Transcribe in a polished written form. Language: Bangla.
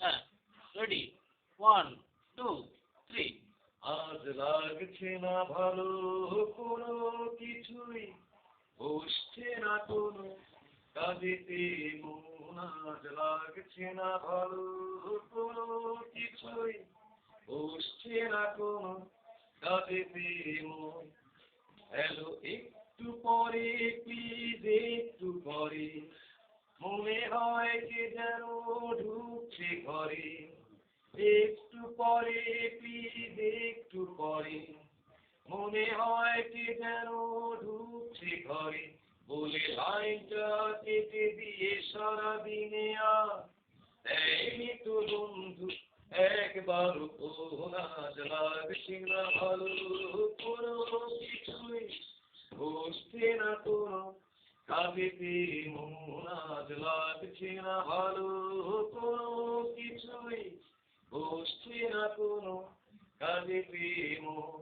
হ্যাঁ, রেডি, 1 2 3। আজ লাগছে না ভালো কোনো কিছুই, বসছে না কোনো কাজেতে মন। আজ লাগছে না ভালো কোনো কিছুই, বসছে না কোনো কাজেতে মন। এলো একটু পরে, প্লিজ একটু পরে, মনে হয় যে যেন ঢুকছে ঘরে। একটু পরে, প্লিজ একটু পরে, মনে হয় যে যেন ঢুকছে ঘরে। বলে লাইনটা কেটে দিয়ে সারাদিনে আর দেয়নি তো বন্ধু একবারও ফোন। আজ লাগছে না ভালো কোনো কিছুই, বসছে না কোনো কাজেতে মন। আজ লাগছে না ভালো কোনো কিছুই, বসছে না কোনো কাজেতে মন।